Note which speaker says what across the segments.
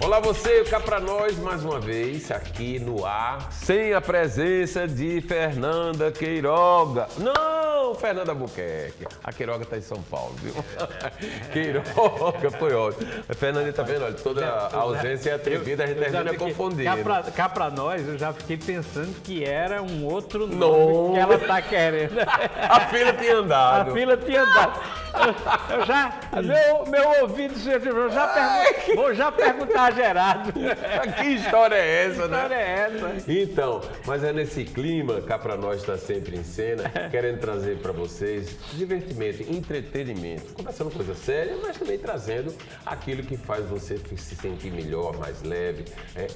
Speaker 1: Olá você, cá pra nós mais uma vez aqui no ar, sem a presença de Fernanda Queiroga. Não, Fernanda Albuquerque. A Queiroga tá em São Paulo, viu? Queiroga foi ótimo. A Fernanda tá vendo, olha, toda a ausência é atrevida, a gente termina confundindo.
Speaker 2: Cá pra nós, eu já fiquei pensando que era um outro nome que ela tá querendo.
Speaker 1: A fila tinha andado.
Speaker 2: A fila tinha andado. Eu já, meu ouvido, vou já perguntar a Gerardo.
Speaker 1: Que história é essa, né?
Speaker 2: Que história é essa?
Speaker 1: Então, mas é nesse clima, cá pra nós está sempre em cena, querendo trazer para vocês divertimento, entretenimento, conversando coisa séria, mas também trazendo aquilo que faz você se sentir melhor, mais leve.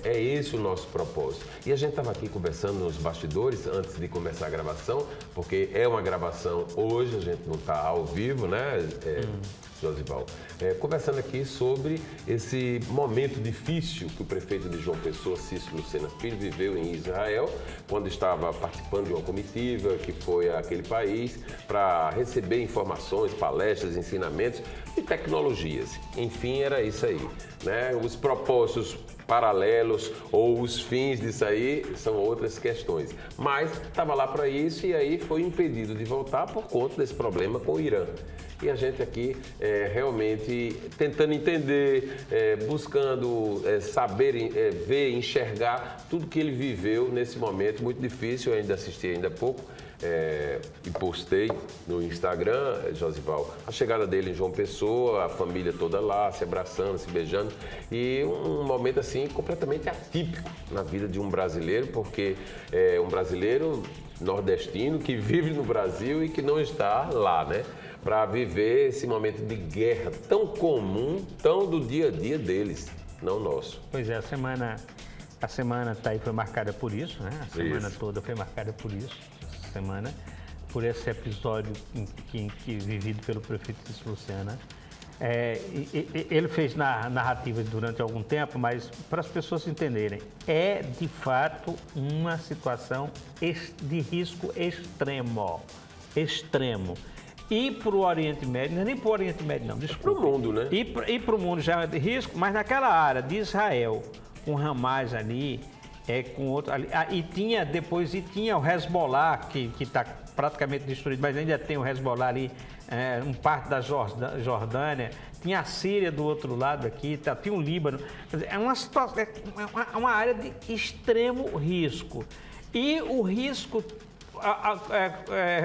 Speaker 1: É esse o nosso propósito. E a gente estava aqui conversando nos bastidores antes de começar a gravação, porque é uma gravação hoje, a gente não está ao vivo, né? Josival, conversando aqui sobre esse momento difícil que o prefeito de João Pessoa, Cícero Lucena Filho, viveu em Israel, quando estava participando de uma comitiva que foi àquele país para receber informações, palestras, ensinamentos e tecnologias. Enfim, era isso aí, né? Os propósitos paralelos ou os fins disso aí são outras questões. Mas estava lá para isso e aí foi impedido de voltar por conta desse problema com o Irã. E a gente aqui realmente tentando entender, buscando saber, ver, enxergar tudo que ele viveu nesse momento muito difícil. Eu ainda assisti ainda há pouco e postei no Instagram, Josival, a chegada dele em João Pessoa, a família toda lá, se abraçando, se beijando. E um momento assim completamente atípico na vida de um brasileiro, porque é um brasileiro nordestino que vive no Brasil e que não está lá, né? Para viver esse momento de guerra tão comum, tão do dia a dia deles, não nosso.
Speaker 2: Pois é, a semana tá aí, foi marcada por isso, né? A semana toda foi marcada por isso, essa semana, por esse episódio que vivido pelo prefeito Cícero Lucena. Ele fez narrativas durante algum tempo, mas para as pessoas entenderem, é de fato uma situação de risco extremo. E para o Oriente Médio, não é nem para o Oriente Médio não, desculpa.
Speaker 1: Para o mundo, né?
Speaker 2: E para o mundo já é de risco, mas naquela área de Israel, com Hamas ali, com outro ali, e tinha o Hezbollah, que está praticamente destruído, mas ainda tem o Hezbollah ali, um parte da Jordânia, tinha a Síria do outro lado aqui, tinha o Líbano. Quer dizer, é uma situação, é uma área de extremo risco. E o risco,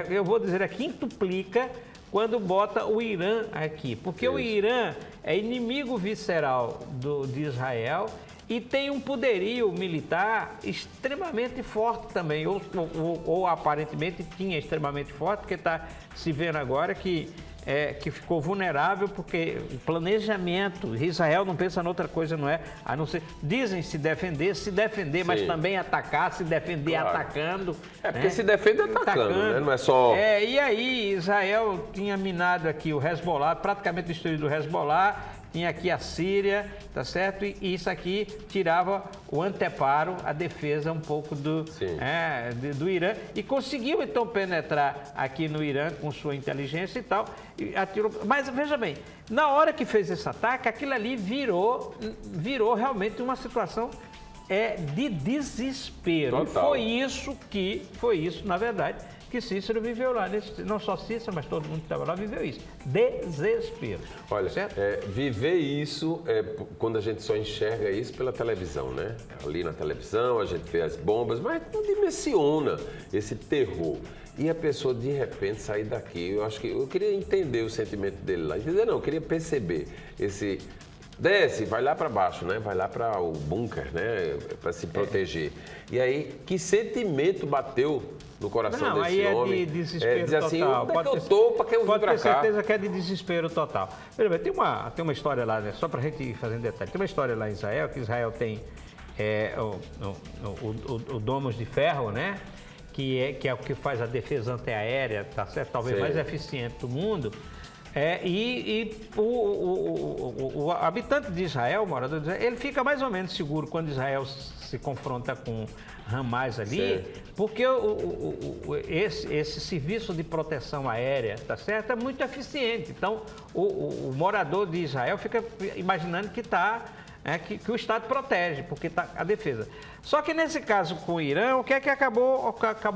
Speaker 2: eu vou dizer, quintuplica quando bota o Irã aqui, porque o Irã é inimigo visceral de Israel e tem um poderio militar extremamente forte também, ou aparentemente tinha extremamente forte, porque está se vendo agora que ficou vulnerável, porque o planejamento, Israel não pensa em outra coisa, não é? A não ser, dizem se defender, mas também atacar, se defender atacando.
Speaker 1: Porque se defende atacando, né? Não é só...
Speaker 2: E aí Israel tinha minado aqui o Hezbollah, praticamente destruído o Hezbollah, tinha aqui a Síria, tá certo? E isso aqui tirava o anteparo, a defesa um pouco do Irã. E conseguiu, então, penetrar aqui no Irã com sua inteligência e tal. E atirou. Mas, veja bem, na hora que fez esse ataque, aquilo ali virou realmente uma situação de desespero.
Speaker 1: Total.
Speaker 2: Foi isso, na verdade, que Cícero viveu lá. Não só Cícero, mas todo mundo que estava lá viveu isso. Desespero.
Speaker 1: Olha, viver isso, quando a gente só enxerga isso pela televisão, né? Ali na televisão a gente vê as bombas, mas não dimensiona esse terror. E a pessoa, de repente, sair daqui, eu queria entender o sentimento dele lá. Entender não, eu queria perceber esse... Desce, vai lá para baixo, né? Vai lá para o bunker, né? Para se proteger. E aí, que sentimento bateu no coração desse homem?
Speaker 2: Aí é de desespero
Speaker 1: dizer assim,
Speaker 2: total.
Speaker 1: onde é que eu tô? Para que eu vim para cá?
Speaker 2: Pode ter certeza que é de desespero total. Veja bem, tem uma história lá, né? Só para a gente ir fazendo detalhe. Tem uma história lá em Israel, que Israel tem o Domus de Ferro, né? Que é o que faz a defesa antiaérea, tá certo? Talvez mais eficiente do mundo. O habitante de Israel, o morador de Israel, ele fica mais ou menos seguro quando Israel se confronta com Hamas ali, porque esse serviço de proteção aérea, tá certo, é muito eficiente. Então, o morador de Israel fica imaginando que está que o Estado protege, porque está a defesa. Só que nesse caso com o Irã, o que é que acabou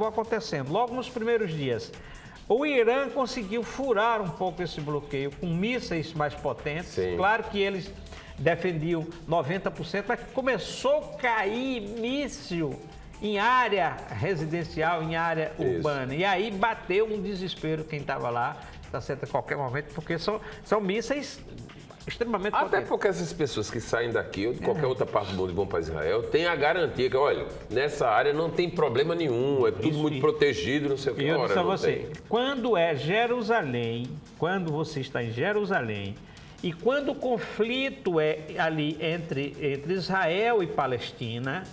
Speaker 2: acontecendo? Logo nos primeiros dias, o Irã conseguiu furar um pouco esse bloqueio com mísseis mais potentes.
Speaker 1: Sim.
Speaker 2: Claro que eles defendiam 90%, mas começou a cair míssil em área residencial, em área urbana. E aí bateu um desespero quem estava lá, está certo, a qualquer momento, porque são mísseis extremamente
Speaker 1: Até
Speaker 2: potentes.
Speaker 1: porque essas pessoas que saem daqui ou de qualquer outra parte do mundo e vão para Israel têm a garantia que, olha, nessa área não tem problema nenhum, é tudo muito protegido, não sei o que.
Speaker 2: Eu disse a
Speaker 1: não
Speaker 2: você,
Speaker 1: tem.
Speaker 2: quando é Jerusalém, quando você está em Jerusalém, e quando o conflito é ali entre Israel e Palestina...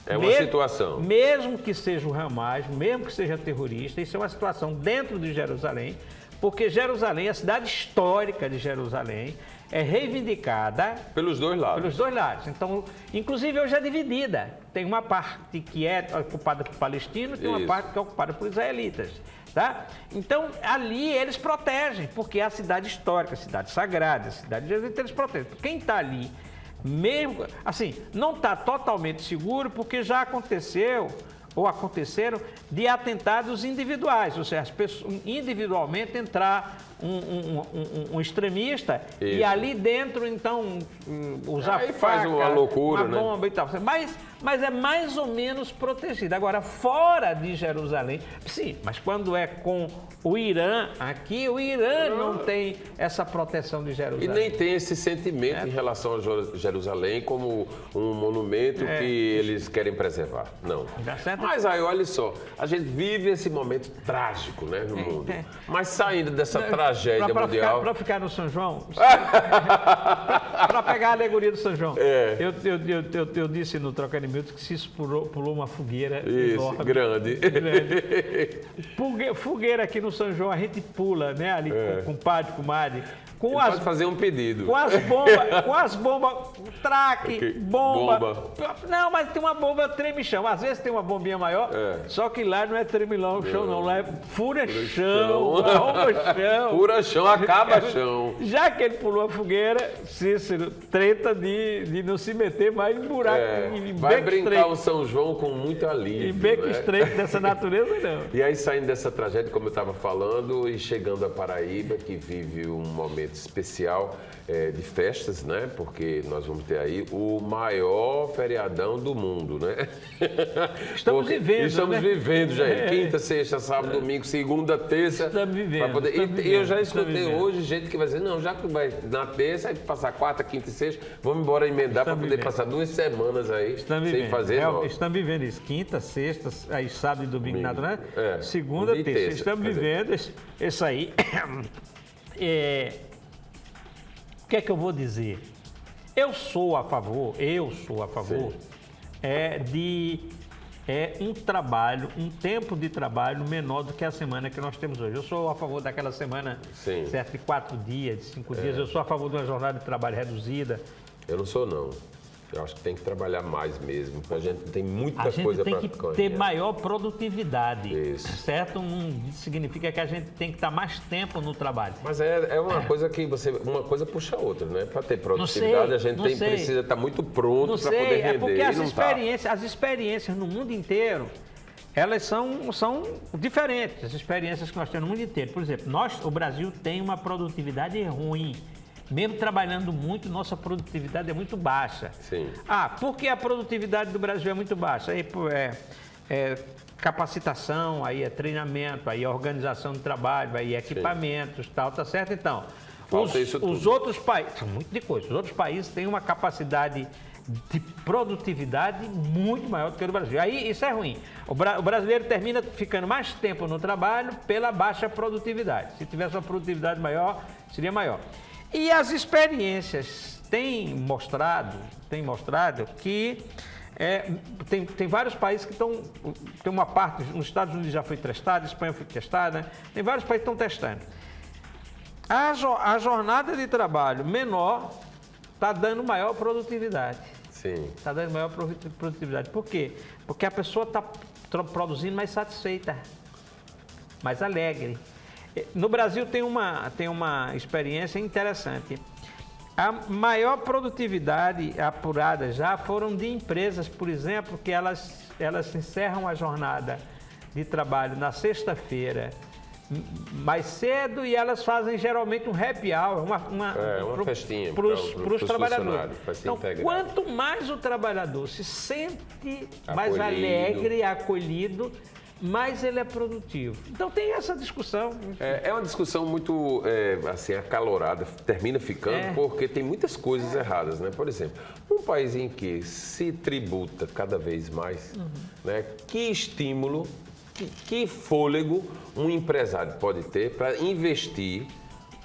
Speaker 1: É uma situação.
Speaker 2: Mesmo que seja o Hamas, mesmo que seja terrorista, isso é uma situação dentro de Jerusalém, porque Jerusalém, a cidade histórica de Jerusalém, é reivindicada
Speaker 1: Pelos dois lados.
Speaker 2: pelos dois lados. Então, inclusive hoje é dividida. Tem uma parte que é ocupada por palestinos, tem uma
Speaker 1: Isso.
Speaker 2: parte que é ocupada por israelitas. Tá? Então, ali eles protegem, porque é a cidade histórica, a cidade sagrada, a cidade de Jerusalém, eles protegem. Quem está ali, mesmo assim, não está totalmente seguro, porque já aconteceu ou aconteceram de atentados individuais, ou seja, as pessoas, individualmente entrar um extremista e
Speaker 1: Isso.
Speaker 2: ali dentro, então, usar
Speaker 1: Aí faz uma loucura,
Speaker 2: uma bomba e tal. Mas é mais ou menos protegido. Agora, fora de Jerusalém, sim, mas quando é com o Irã, aqui o Irã não tem essa proteção de
Speaker 1: E
Speaker 2: Jerusalém.
Speaker 1: nem tem esse sentimento em relação a Jerusalém como um monumento que eles querem preservar. Não.
Speaker 2: Dá certo?
Speaker 1: Mas aí, olha só, a gente vive esse momento trágico, né, no mundo. Mas saindo dessa tragédia mundial...
Speaker 2: Para ficar no São João, para pegar a alegoria do São João, eu disse no Troca de Minutos que se isso pulou uma fogueira enorme.
Speaker 1: Grande.
Speaker 2: Fogueira aqui no São João, a gente pula, né, ali com o padre, com o madre.
Speaker 1: Pode fazer um pedido.
Speaker 2: Com as bombas, traque, bomba. Não, mas tem uma bomba treme-chão. Às vezes tem uma bombinha maior, só que lá não é tremilão o chão, não. Lá é fura-chão, arromba-chão.
Speaker 1: Fura-chão, acaba-chão.
Speaker 2: Já que ele pulou a fogueira, Cícero treta de não se meter mais em buraco. Em
Speaker 1: Vai
Speaker 2: beco
Speaker 1: brincar
Speaker 2: estreito.
Speaker 1: o São João com muito alívio.
Speaker 2: Em beco
Speaker 1: né?
Speaker 2: estreito dessa natureza, não.
Speaker 1: E aí, saindo dessa tragédia, como eu estava falando, e chegando a Paraíba, que vive um momento especial de festas, né? Porque nós vamos ter aí o maior feriadão do mundo, né?
Speaker 2: Estamos
Speaker 1: vivendo já. Quinta, sexta, sábado, domingo, segunda, terça.
Speaker 2: Estamos vivendo.
Speaker 1: E eu já escutei hoje gente que vai dizer, não, já que vai na terça, aí passar quarta, quinta e sexta, vamos embora emendar para poder passar 2 semanas aí sem fazer nada.
Speaker 2: Estamos vivendo isso. Quinta, sexta, aí sábado e domingo, nada, né?
Speaker 1: É.
Speaker 2: Segunda,
Speaker 1: E
Speaker 2: terça. Estamos vivendo isso aí. O que é que eu vou dizer? Eu sou a favor de um tempo de trabalho menor do que a semana que nós temos hoje. Eu sou a favor daquela semana, certo, de 4 dias, de 5 dias. Eu sou a favor de uma jornada de trabalho reduzida.
Speaker 1: Eu não sou, não. Eu acho que tem que trabalhar mais mesmo, porque a gente tem muita coisa para
Speaker 2: A gente tem que ter maior produtividade,
Speaker 1: Isso.
Speaker 2: certo? Não significa que a gente tem que estar mais tempo no trabalho.
Speaker 1: Mas é uma coisa que uma coisa puxa a outra, né? Para ter produtividade, a gente precisa estar muito pronto para poder render.
Speaker 2: É porque as experiências no mundo inteiro, elas são diferentes, as experiências que nós temos no mundo inteiro. Por exemplo, o Brasil tem uma produtividade ruim. Mesmo trabalhando muito, nossa produtividade é muito baixa.
Speaker 1: Sim.
Speaker 2: Por que a produtividade do Brasil é muito baixa? Aí capacitação, aí é treinamento, aí é organização do trabalho, aí é equipamentos, tal, tá certo? Então, os outros países, muito de coisa, os outros países têm uma capacidade de produtividade muito maior do que o do Brasil. Aí isso é ruim. O brasileiro termina ficando mais tempo no trabalho pela baixa produtividade. Se tivesse uma produtividade maior, seria maior. E as experiências têm mostrado que tem vários países que estão... Tem uma parte, nos Estados Unidos já foi testado, Espanha foi testada, né? Tem vários países que estão testando. A jornada de trabalho menor está dando maior produtividade.
Speaker 1: Sim. Está
Speaker 2: dando maior produtividade. Por quê? Porque a pessoa está produzindo mais satisfeita, mais alegre. No Brasil tem uma experiência interessante. A maior produtividade apurada já foram de empresas, por exemplo, que elas encerram a jornada de trabalho na sexta-feira mais cedo e elas fazem geralmente um happy hour,
Speaker 1: uma festinha
Speaker 2: para os trabalhadores.
Speaker 1: Então,
Speaker 2: quanto mais o trabalhador se sente mais alegre, acolhido, mais ele é produtivo. Então tem essa discussão.
Speaker 1: É uma discussão muito assim, acalorada, termina ficando porque tem muitas coisas erradas, né? Por exemplo, num país em que se tributa cada vez mais, né? Que estímulo, que fôlego um empresário pode ter para investir,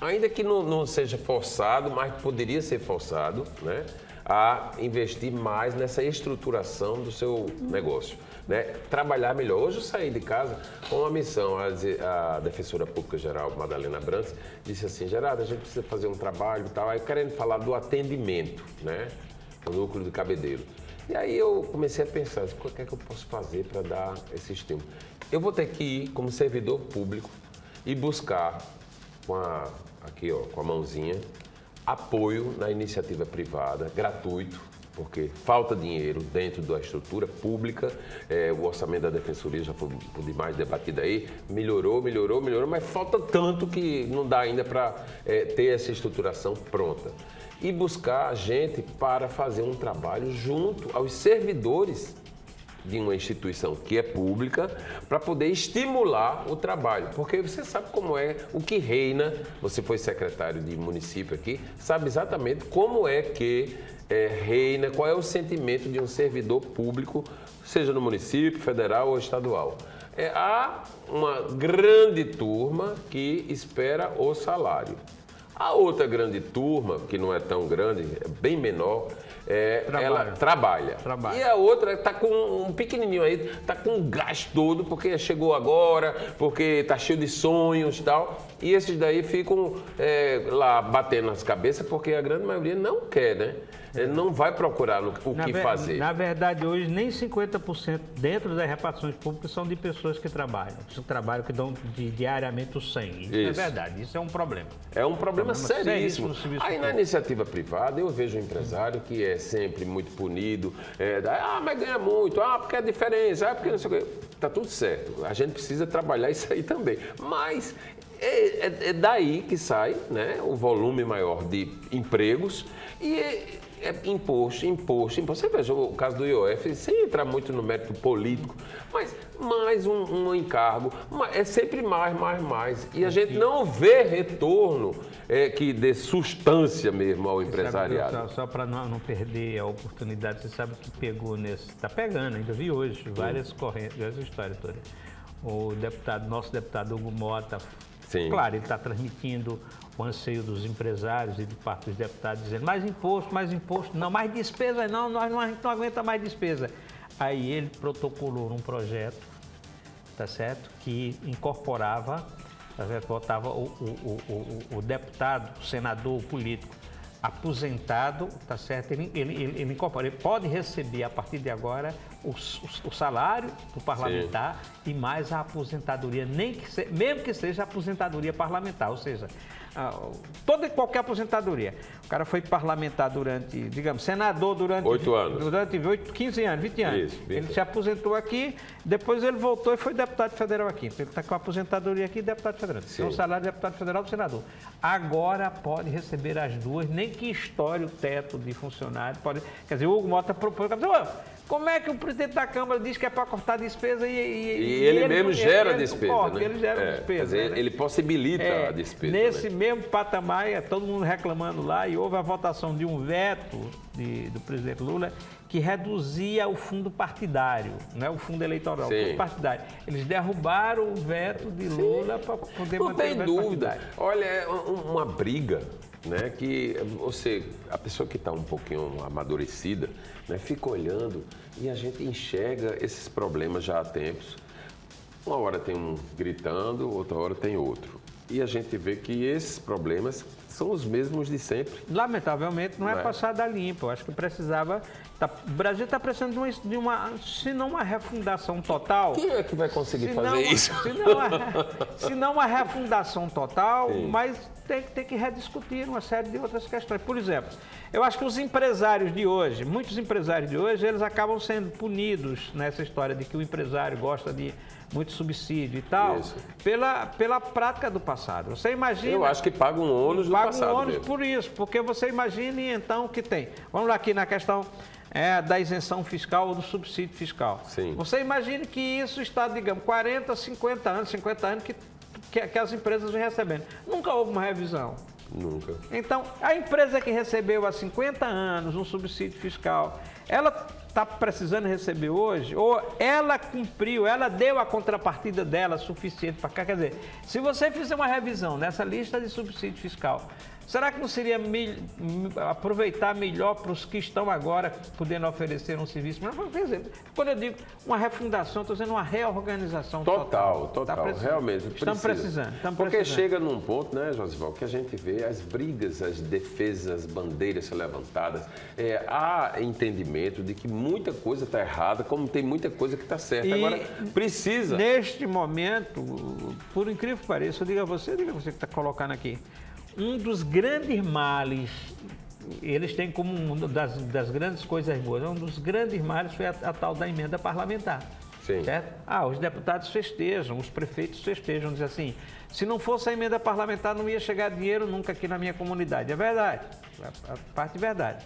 Speaker 1: ainda que não seja forçado, mas poderia ser forçado, né? A investir mais nessa estruturação do seu negócio. Né? Trabalhar melhor. Hoje eu saí de casa com uma missão. A defensora pública geral, Madalena Brantes, disse assim: Gerardo, a gente precisa fazer um trabalho e tal. Aí querendo falar do atendimento, né? O núcleo de Cabedelo. E aí eu comecei a pensar, o que é que eu posso fazer para dar esse estímulo? Eu vou ter que ir como servidor público e buscar com a mãozinha apoio na iniciativa privada, gratuito, porque falta dinheiro dentro da estrutura pública. O orçamento da Defensoria já foi demais debatido aí, melhorou, mas falta tanto que não dá ainda para ter essa estruturação pronta. E buscar gente para fazer um trabalho junto aos servidores de uma instituição que é pública, para poder estimular o trabalho. Porque você sabe como é, o que reina, você foi secretário de município aqui, sabe exatamente como é que reina, qual é o sentimento de um servidor público, seja no município, federal ou estadual. Há uma grande turma que espera o salário. A outra grande turma, que não é tão grande, é bem menor, ela trabalha. E a outra está com um pequenininho aí, está com um gás todo, porque chegou agora, porque está cheio de sonhos e tal. E esses daí ficam lá batendo nas cabeças, porque a grande maioria não quer, né? Não vai procurar o que fazer.
Speaker 2: Na verdade, hoje, nem 50% dentro das repartições públicas são de pessoas que trabalham. Que dão diariamente o 100. Isso é verdade, isso é um problema.
Speaker 1: É um problema seríssimo. Aí na iniciativa privada, eu vejo um empresário que é sempre muito punido. Mas ganha muito. Porque é diferença. Porque não sei o quê. Tá tudo certo. A gente precisa trabalhar isso aí também. Mas é daí que sai, né, o volume maior de empregos e imposto. Você veja o caso do IOF, sem entrar muito no mérito político, mas mais um encargo, é sempre mais. E a gente não vê retorno que dê substância mesmo ao empresariado.
Speaker 2: Só para não perder a oportunidade, você sabe que pegou está pegando, ainda vi hoje, várias correntes, várias histórias todas. Nosso deputado Hugo Mota,
Speaker 1: sim,
Speaker 2: claro, ele está transmitindo o anseio dos empresários e de parte dos deputados, dizendo mais imposto, não, mais despesa não, a gente não aguenta mais despesa. Aí ele protocolou um projeto, tá certo, que incorporava, tá certo, botava o deputado, o senador, o político aposentado, tá certo, ele incorpora, ele pode receber a partir de agora o salário do parlamentar, sim, e mais a aposentadoria, mesmo que seja a aposentadoria parlamentar, ou seja, toda e qualquer aposentadoria. O cara foi parlamentar durante, digamos, senador durante
Speaker 1: 8 anos.
Speaker 2: Durante 15 anos, 20 anos. Isso, ele se aposentou aqui, depois ele voltou e foi deputado federal aqui. Então ele está com a aposentadoria aqui e deputado federal. Sim. Então o salário de deputado federal do senador. Agora pode receber as duas, nem que estoure o teto de funcionário. Quer dizer, o Hugo Mota propôs, como é que o presidente da Câmara diz que é para cortar despesa e
Speaker 1: ele mesmo gera despesa, né?
Speaker 2: Ele gera despesa.
Speaker 1: Quer dizer, né? Ele possibilita a despesa.
Speaker 2: Nesse,
Speaker 1: né,
Speaker 2: mesmo patamar, todo mundo reclamando lá, e houve a votação de um veto do presidente Lula que reduzia o fundo partidário, né? O fundo eleitoral, o fundo partidário. Eles derrubaram o veto de Lula para poder manter o veto
Speaker 1: dúvida.
Speaker 2: partidário.
Speaker 1: Olha, é uma briga, né, que a pessoa que está um pouquinho amadurecida, né, fica olhando e a gente enxerga esses problemas já há tempos. Uma hora tem um gritando, outra hora tem outro. e a gente vê que esses problemas são os mesmos de sempre.
Speaker 2: Lamentavelmente, não é passada limpa. Eu acho que precisava... o Brasil está precisando de uma, se não uma refundação total...
Speaker 1: Quem é que vai conseguir fazer isso?
Speaker 2: Se não uma refundação total,
Speaker 1: Sim.
Speaker 2: mas tem que rediscutir uma série de outras questões. Por exemplo, eu acho que os empresários de hoje, muitos empresários de hoje, eles acabam sendo punidos nessa história de que o empresário gosta de muito subsídio e tal, pela prática do passado. Você imagina...
Speaker 1: Eu acho que paga um ônus do passado
Speaker 2: paga um ônus
Speaker 1: mesmo.
Speaker 2: por isso, porque você imagine então o que tem. Vamos lá aqui na questão da isenção fiscal ou do subsídio fiscal.
Speaker 1: Sim.
Speaker 2: Você imagine que isso está, digamos, 40, 50 anos que as empresas vêm recebendo. Nunca houve uma revisão.
Speaker 1: Nunca.
Speaker 2: Então, a empresa que recebeu há 50 anos um subsídio fiscal, ela está precisando receber hoje, ou ela cumpriu, ela deu a contrapartida dela suficiente para cá. Quer dizer, se você fizer uma revisão nessa lista de subsídio fiscal, será que não seria aproveitar melhor para os que estão agora podendo oferecer um serviço? Mas, quer dizer, quando eu digo uma refundação, estou dizendo uma reorganização total.
Speaker 1: Realmente.
Speaker 2: Estamos precisando.
Speaker 1: Porque chega num ponto, né, Josival, que a gente vê as brigas, as defesas, as bandeiras são levantadas. Há entendimento de que muita coisa está errada, como tem muita coisa que está certa. Agora, precisa.
Speaker 2: Neste momento, por incrível que pareça, diga você que está colocando aqui, um dos grandes males, eles têm como uma das grandes coisas boas, um dos grandes males foi a tal da emenda parlamentar.
Speaker 1: Sim.
Speaker 2: Certo? Os deputados festejam, os prefeitos festejam, dizem assim, se não fosse a emenda parlamentar não ia chegar dinheiro nunca aqui na minha comunidade. É verdade, a parte de verdade.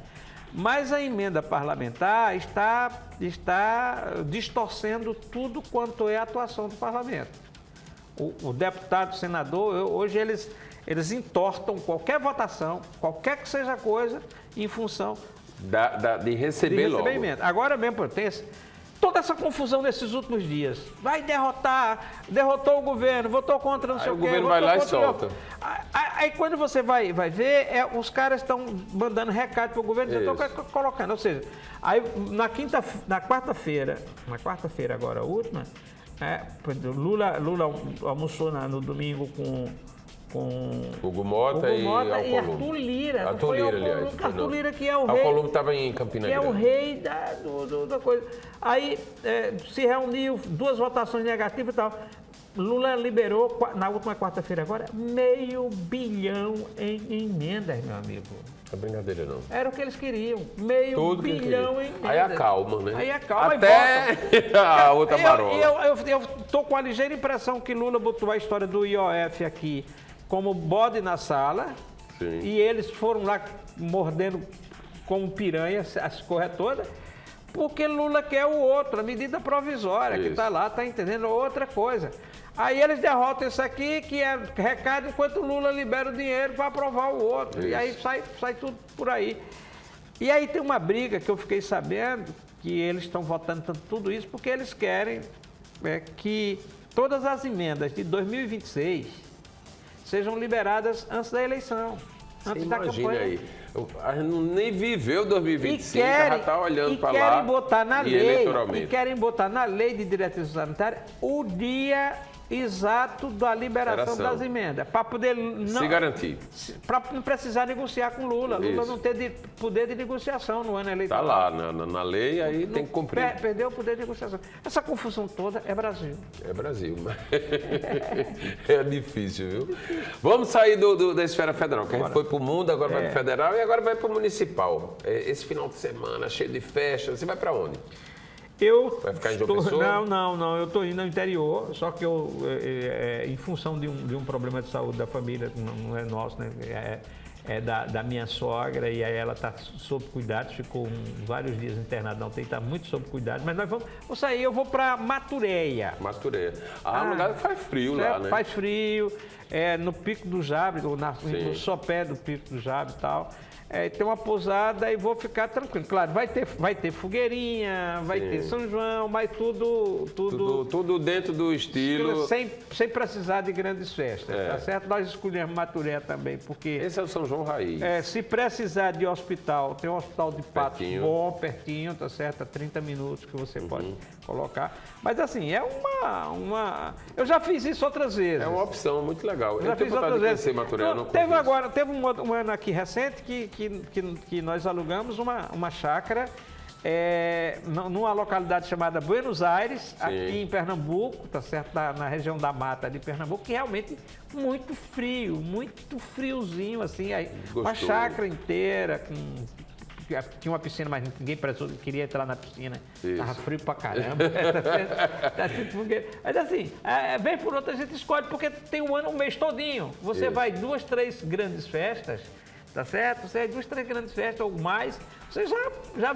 Speaker 2: Mas a emenda parlamentar está distorcendo tudo quanto é a atuação do parlamento. O deputado, o senador, hoje eles entortam qualquer votação, qualquer que seja a coisa, em função
Speaker 1: de receber logo.
Speaker 2: Emenda. Agora mesmo, tem toda essa confusão nesses últimos dias. Vai derrotou o governo, votou contra não sei o quê.
Speaker 1: O governo vai lá e solta.
Speaker 2: Aí quando você vai ver, os caras estão mandando recado para o governo, estão colocando. Ou seja, aí na quarta-feira agora, a última, Lula almoçou no domingo com
Speaker 1: Hugo Mota e
Speaker 2: Arthur Lira.
Speaker 1: Arthur Lira, aliás.
Speaker 2: Arthur Lira, que é o rei.
Speaker 1: Alcolumbre estava em Campina Grande.
Speaker 2: Que é o rei da coisa. Aí se reuniu, 2 votações negativas e tal. Lula liberou, na última quarta-feira agora, R$500 bilhão em emendas, meu amigo.
Speaker 1: Não é brincadeira, não.
Speaker 2: Era o que eles queriam. R$500 bilhão em emendas.
Speaker 1: Aí acalma, né?
Speaker 2: Aí acalma
Speaker 1: até a outra marola.
Speaker 2: Eu estou com a ligeira impressão que Lula botou a história do IOF aqui como bode na sala.
Speaker 1: Sim.
Speaker 2: E eles foram lá mordendo como piranha as corras todas, porque Lula quer o outro, a medida provisória, que está lá, está entendendo outra coisa. Aí eles derrotam isso aqui, que é recado, enquanto Lula libera o dinheiro para aprovar o outro. Isso. E aí sai tudo por aí. E aí tem uma briga que eu fiquei sabendo, que eles estão votando tudo isso, porque eles querem que todas as emendas de 2026 sejam liberadas antes da eleição, antes da campanha.
Speaker 1: Aí, a gente nem viveu 2025, já está olhando para lá.
Speaker 2: Querem botar na lei, e querem botar na lei de diretrizes sanitárias o dia exato da liberação das emendas, para poder
Speaker 1: se garantir.
Speaker 2: Para não precisar negociar com Lula. Isso. Lula não ter poder de negociação no ano eleitoral.
Speaker 1: Está lá na lei, aí tem que cumprir.
Speaker 2: Perdeu o poder de negociação. Essa confusão toda é Brasil.
Speaker 1: É Brasil, mas é difícil, viu? Vamos sair da esfera federal, que a gente foi para o mundo, agora vai para o federal e agora vai para o municipal. Esse final de semana, cheio de festa, você vai para onde? Vai ficar em João Pessoa?
Speaker 2: Não, eu estou indo ao interior, só que em função de um problema de saúde da família, não é nosso, né? Da minha sogra, e aí ela está sob cuidados, ficou vários dias internada na UTI, está muito sob cuidados, mas nós vamos sair, eu vou para Matureia.
Speaker 1: Um lugar que faz frio lá, né?
Speaker 2: Faz frio, no Pico do Jabre, no sopé do Pico do Jabre e tal. ter uma pousada e vou ficar tranquilo. Claro, vai ter fogueirinha, vai ter São João, mas
Speaker 1: tudo dentro do estilo.
Speaker 2: Sem precisar de grandes festas, tá certo? Nós escolhemos Maturé também, porque...
Speaker 1: Esse é o São João Raiz.
Speaker 2: Se precisar de hospital, tem um hospital de Patos
Speaker 1: pertinho.
Speaker 2: pertinho, tá certo? A 30 minutos que você pode colocar. Mas assim, é uma... Eu já fiz isso outras vezes.
Speaker 1: É uma opção muito legal.
Speaker 2: Eu tenho vontade de conhecer
Speaker 1: Maturé.
Speaker 2: Teve um ano aqui recente que nós alugamos uma chácara numa localidade chamada Buenos Aires, aqui em Pernambuco, tá certo? Na região da mata de Pernambuco, que realmente muito frio, muito friozinho, assim. Aí, uma chácara inteira, tinha uma piscina, mas ninguém queria entrar na piscina. Tava frio pra caramba. Mas assim, vem por outra, a gente escolhe, porque tem um mês todinho. Você vai 2, 3 grandes festas, tá certo? Você 2, 3 grandes festas ou mais, você já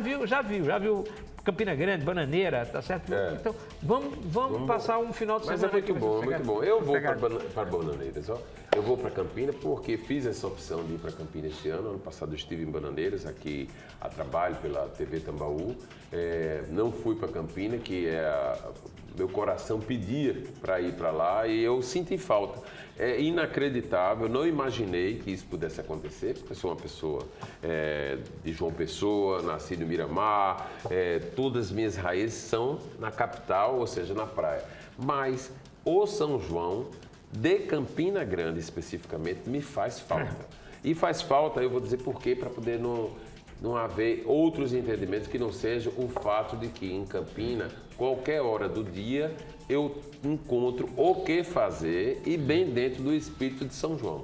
Speaker 2: viu Campina Grande, Bananeira, tá certo? Então, vamos passar um final de semana.
Speaker 1: Mas é muito bom. Eu vou para Bananeiras, ó. Eu vou para Campina porque fiz essa opção de ir para Campina este ano. Ano passado eu estive em Bananeiras, aqui a trabalho pela TV Tambaú. Não fui para Campina, que meu coração pedia para ir para lá e eu senti falta. É inacreditável, não imaginei que isso pudesse acontecer, porque eu sou uma pessoa de João Pessoa, nascido em Miramar, todas as minhas raízes são na capital, ou seja, na praia. Mas o São João de Campina Grande, especificamente, me faz falta. E faz falta, eu vou dizer por quê, para poder não haver outros entendimentos que não seja o fato de que em Campina, qualquer hora do dia, eu encontro o que fazer e bem dentro do espírito de São João.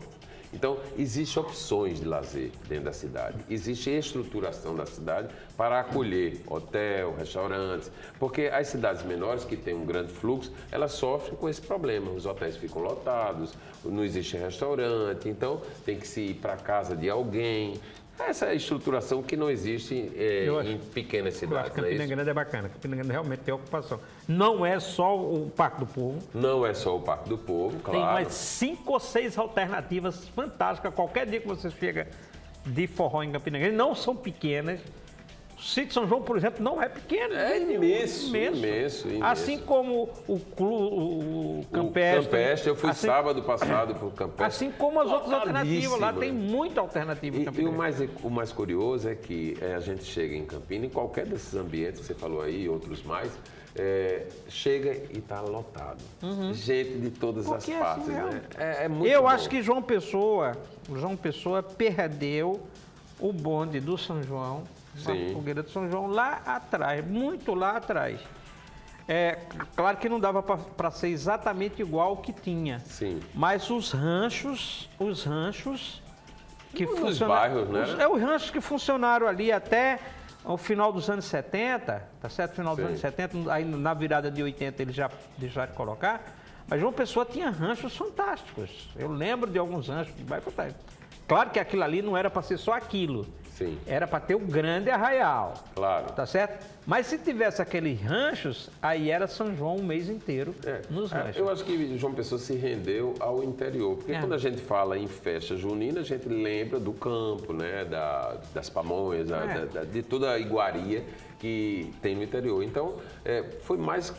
Speaker 1: Então, existem opções de lazer dentro da cidade, existe estruturação da cidade para acolher hotel, restaurantes, porque as cidades menores que têm um grande fluxo, elas sofrem com esse problema, os hotéis ficam lotados, não existe restaurante, então tem que se ir para a casa de alguém. Essa é a estruturação que não existe em pequenas cidades.
Speaker 2: Eu acho que Campina Grande é bacana. Campina Grande realmente tem ocupação. Não é só o Parque do Povo.
Speaker 1: Não é só o Parque do Povo, claro.
Speaker 2: Tem mais 5 ou 6 alternativas fantásticas. Qualquer dia que você chega de forró em Campina Grande, não são pequenas. O Sítio São João, por exemplo, não é pequeno.
Speaker 1: É imenso.
Speaker 2: Assim como o Campestre.
Speaker 1: O Campestre, eu fui sábado passado para o Campestre.
Speaker 2: Assim como as outras alternativas, lá tem muita alternativa em Campina.
Speaker 1: E o mais curioso é que a gente chega em Campina, em qualquer desses ambientes que você falou aí, outros mais, chega e está lotado. Gente de todas as partes, né? É muito
Speaker 2: Eu
Speaker 1: bom.
Speaker 2: acho que João Pessoa perdeu o bonde do São João, a fogueira do São João, lá atrás, muito lá atrás. Claro que não dava para ser exatamente igual ao que tinha.
Speaker 1: Sim.
Speaker 2: Mas os ranchos que
Speaker 1: funcionaram, né?
Speaker 2: Os ranchos que funcionaram ali até o final dos anos 70, tá certo? Final dos anos 70, aí na virada de 80 eles já deixaram de colocar. Mas João Pessoa tinha ranchos fantásticos. Eu lembro de alguns ranchos fantásticos. Claro que aquilo ali não era para ser só aquilo.
Speaker 1: Sim.
Speaker 2: Era para ter o grande arraial.
Speaker 1: Claro.
Speaker 2: Tá certo? Mas se tivesse aqueles ranchos, aí era São João o mês inteiro nos ranchos.
Speaker 1: Eu acho que João Pessoa se rendeu ao interior. Porque quando a gente fala em festa junina, a gente lembra do campo, né? Das pamonhas, de toda a iguaria que tem no interior. Então, foi mais...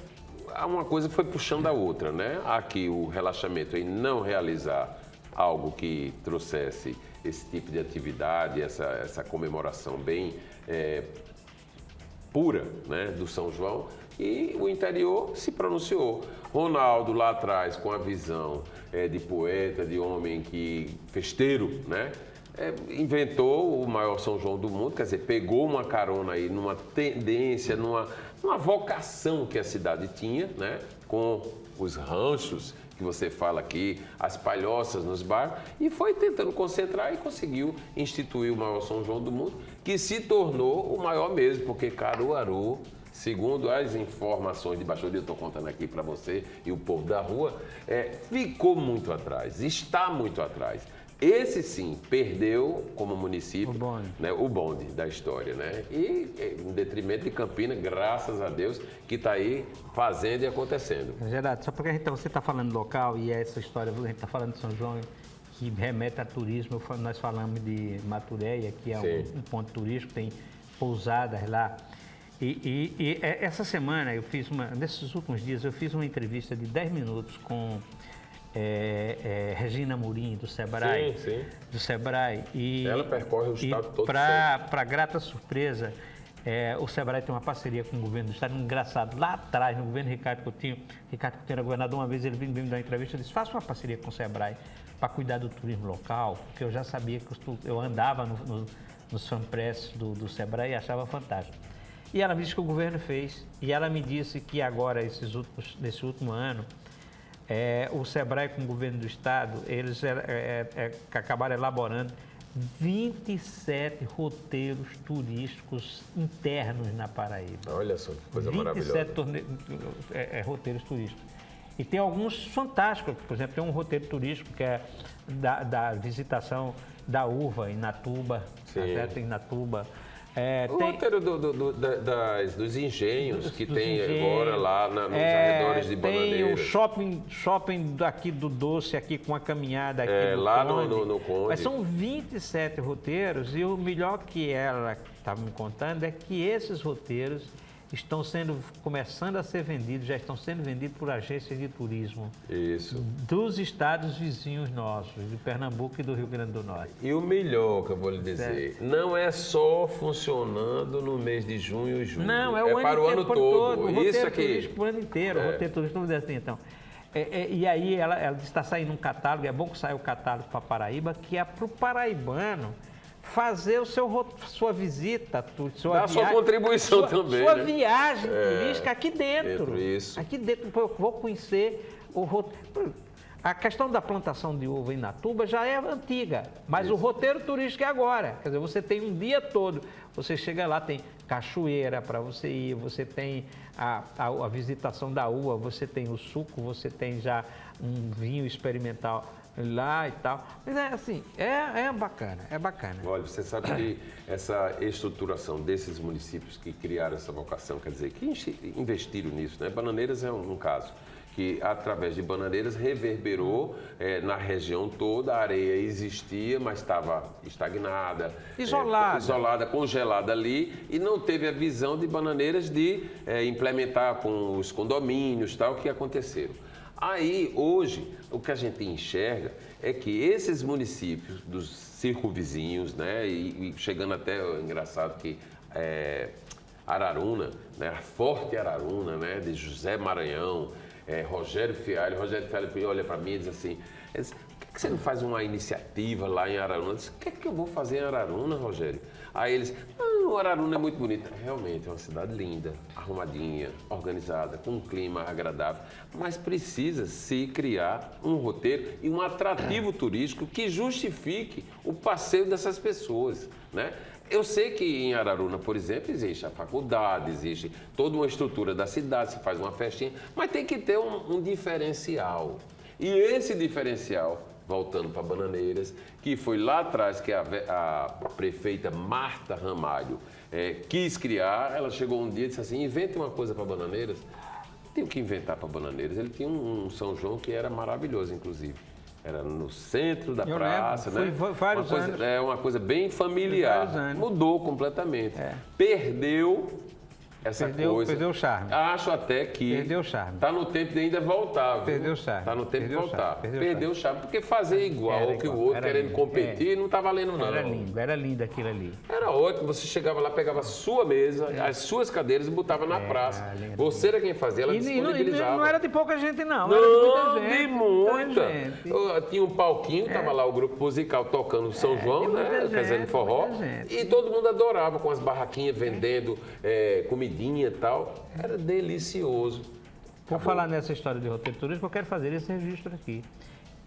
Speaker 1: Uma coisa foi puxando a outra, né? Aqui o relaxamento em não realizar algo que trouxesse esse tipo de atividade, essa comemoração bem pura, né, do São João, e o interior se pronunciou. Ronaldo lá atrás, com a visão de poeta, de homem festeiro, né, inventou o maior São João do mundo, quer dizer, pegou uma carona aí numa tendência, numa vocação que a cidade tinha, né, com os ranchos que você fala aqui, as palhoças nos bairros, e foi tentando concentrar e conseguiu instituir o maior São João do mundo, que se tornou o maior mesmo, porque Caruaru, segundo as informações de bastidores, eu estou contando aqui para você e o povo da rua, ficou muito atrás, está muito atrás. Esse sim perdeu como município o bonde da história, né? E em detrimento de Campina, graças a Deus, que está aí fazendo e acontecendo.
Speaker 2: Gerardo, só porque então você está falando local e essa história, a gente está falando de São João que remete a turismo. Nós falamos de Maturéia, que é um ponto turístico, tem pousadas lá. E essa semana, nesses últimos dias, eu fiz uma entrevista de 10 minutos com Regina Murim, do Sebrae.
Speaker 1: Sim.
Speaker 2: Do Sebrae.
Speaker 1: Ela percorre o estado todo.
Speaker 2: Para grata surpresa, o Sebrae tem uma parceria com o governo do estado. Engraçado, lá atrás, no governo Ricardo Coutinho era governador, uma vez ele veio me dar uma entrevista e disse: faça uma parceria com o Sebrae para cuidar do turismo local, porque eu já sabia que eu andava nos fanpress do Sebrae e achava fantástico. E ela me disse que o governo fez, e ela me disse que agora, nesse último ano, o Sebrae com o governo do estado, eles acabaram elaborando 27 roteiros turísticos internos na Paraíba.
Speaker 1: Olha só, que coisa maravilhosa.
Speaker 2: 27 roteiros turísticos. E tem alguns fantásticos, por exemplo, tem um roteiro turístico que é da visitação da uva em Natuba, certo? Em Natuba.
Speaker 1: O roteiro dos engenhos que tem agora lá nos arredores de Bananeiras.
Speaker 2: Tem o shopping daqui do Doce, aqui com a caminhada aqui
Speaker 1: lá no Conde.
Speaker 2: Mas são 27 roteiros e o melhor que ela estava me contando é que esses roteiros estão começando a ser vendidos, já estão sendo vendidos por agências de turismo.
Speaker 1: Isso.
Speaker 2: Dos estados vizinhos nossos, de Pernambuco e do Rio Grande do Norte.
Speaker 1: E o melhor que eu vou lhe dizer, não é só funcionando no mês de junho e julho.
Speaker 2: Não, é para o ano todo.
Speaker 1: Isso aqui.
Speaker 2: O ano inteiro, o roteiro turístico, vamos dizer assim, então. E aí ela está saindo um catálogo, é bom que saia o catálogo para Paraíba, que é para o paraibano fazer sua visita, sua
Speaker 1: contribuição também.
Speaker 2: Sua viagem turística aqui dentro.
Speaker 1: Isso.
Speaker 2: Aqui dentro, eu vou conhecer o roteiro. A questão da plantação de uva em Natuba já é antiga, mas o roteiro turístico é agora. Quer dizer, você tem um dia todo. Você chega lá, tem cachoeira para você ir, você tem a visitação da uva, você tem o suco, você tem já um vinho experimental lá e tal. Mas é bacana.
Speaker 1: Olha, você sabe que essa estruturação desses municípios que criaram essa vocação, quer dizer, que investiram nisso, né? Bananeiras é um caso, que através de Bananeiras reverberou na região toda, a areia existia, mas estava estagnada, isolada, congelada ali, e não teve a visão de Bananeiras de implementar com os condomínios tal, que aconteceram. Aí, hoje, o que a gente enxerga é que esses municípios dos circunvizinhos, né, e chegando até, engraçado que Araruna, né, a Forte Araruna, né, de José Maranhão, Rogério Fialho olha para mim e diz assim: por que você não faz uma iniciativa lá em Araruna? Eu disse: o que é que eu vou fazer em Araruna, Rogério? Aí eles: o Araruna é muito bonito. Realmente, é uma cidade linda, arrumadinha, organizada, com um clima agradável, mas precisa se criar um roteiro e um atrativo turístico que justifique o passeio dessas pessoas, né? Eu sei que em Araruna, por exemplo, existe a faculdade, existe toda uma estrutura da cidade, se faz uma festinha, mas tem que ter um diferencial. E esse diferencial, voltando para Bananeiras, que foi lá atrás que a prefeita Marta Ramalho quis criar, ela chegou um dia e disse assim: invente uma coisa para Bananeiras. Tem o que inventar para Bananeiras. Ele tinha um São João que era maravilhoso, inclusive. Era no centro da praça, né?
Speaker 2: Foi vários anos.
Speaker 1: É uma coisa bem familiar. Mudou completamente. Perdeu essa coisa.
Speaker 2: Perdeu o charme.
Speaker 1: Acho até que
Speaker 2: perdeu o charme.
Speaker 1: Está no tempo de ainda voltar. Viu?
Speaker 2: Perdeu o charme.
Speaker 1: Está no tempo de voltar.
Speaker 2: Perdeu
Speaker 1: o charme. Porque fazer igual que o outro, querendo competir, não está valendo não.
Speaker 2: Era lindo aquilo ali.
Speaker 1: Era ótimo. Você chegava lá, pegava a sua mesa, as suas cadeiras e botava na praça. Você era quem fazia, ela disponibilizava.
Speaker 2: Não era de pouca gente, não.
Speaker 1: Não,
Speaker 2: era
Speaker 1: de muita. Tinha um palquinho, estava lá o grupo musical tocando São João, né? Fazendo forró. E todo mundo adorava, com as barraquinhas vendendo comidinha e tal. Era delicioso.
Speaker 2: Por falar nessa história de roteiro turístico, eu quero fazer esse registro aqui.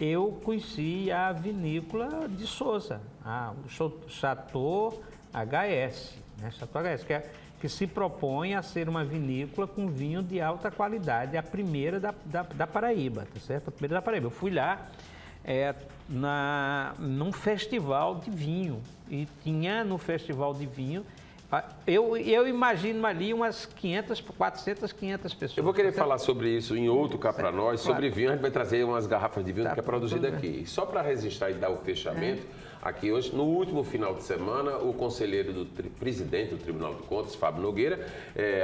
Speaker 2: Eu conheci a vinícola de Sousa, o Chateau HS, né? Chateau HS, que se propõe a ser uma vinícola com vinho de alta qualidade, a primeira da Paraíba, tá certo? A primeira da Paraíba. Eu fui lá num festival de vinho, e tinha no festival de vinho Eu imagino ali umas 400, 500 pessoas.
Speaker 1: Eu vou querer falar sobre isso em outro Cá Pra Nós, sobre vinho. A gente vai trazer umas garrafas de vinho que é produzido aqui. E só para registrar e dar o fechamento, aqui hoje, no último final de semana, o conselheiro presidente do Tribunal de Contas, Fábio Nogueira,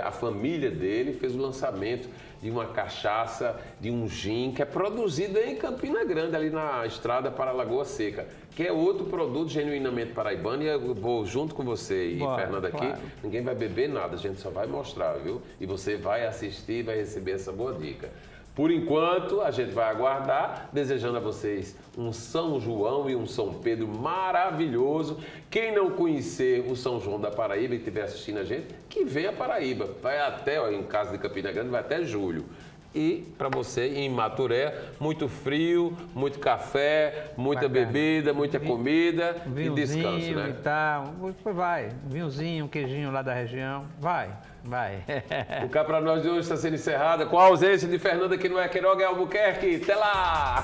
Speaker 1: a família dele fez o lançamento de uma cachaça, de um gin, que é produzido em Campina Grande, ali na estrada para a Lagoa Seca, que é outro produto genuinamente paraibano. E eu vou junto com você e Fernanda aqui, claro. Ninguém vai beber nada, a gente só vai mostrar, viu? E você vai assistir e vai receber essa boa dica. Por enquanto, a gente vai aguardar, desejando a vocês um São João e um São Pedro maravilhoso. Quem não conhecer o São João da Paraíba e estiver assistindo a gente, que venha a Paraíba. Vai até, em casa de Campina Grande, vai até julho. E para você, em Maturé, muito frio, muito café, muita bebida, muita comida e descanso, né?
Speaker 2: E tal. Vai, vinhozinho, queijinho lá da região, vai.
Speaker 1: O Cá Pra Nós de hoje está sendo encerrado com a ausência de Fernanda, que não é Queiroga, é Albuquerque. Até lá!